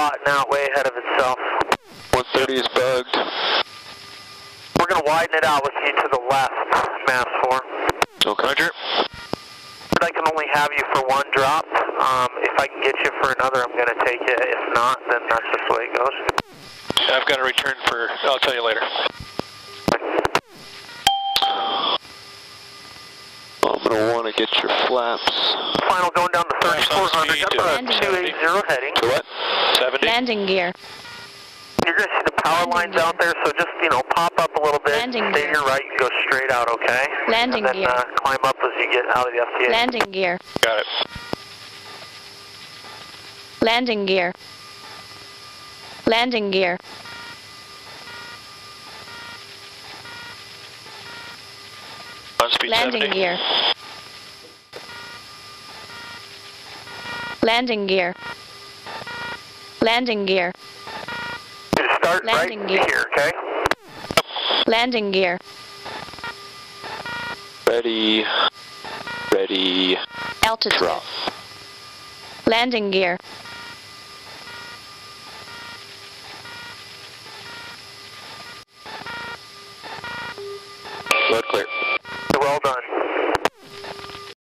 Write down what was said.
spotting out way ahead of itself. 130 is bugged. We're going to widen it out with you to the left, MAFFS 4. Okay. Roger. I can only have you for one drop. If I can get you for another, I'm going to take it. If not, then that's just the way it goes. I've got a return for, I'll tell you later. I'm going to want to get your flaps. Final going down to 3400. Got the 280 heading. To what? 70. Landing gear. You're going to see the power lines out there, so just, you know, pop up a little bit. Landing Stay gear. to your right and go straight out, okay? Landing and then, gear. Climb up as you get out of the FTA. Landing gear. Got it. Landing gear. Landing gear. On speed Landing 70. gear. Landing gear. Landing gear. You start Landing right gear. here, okay? Landing gear. Ready. Ready. Altitude. Drop. Landing gear.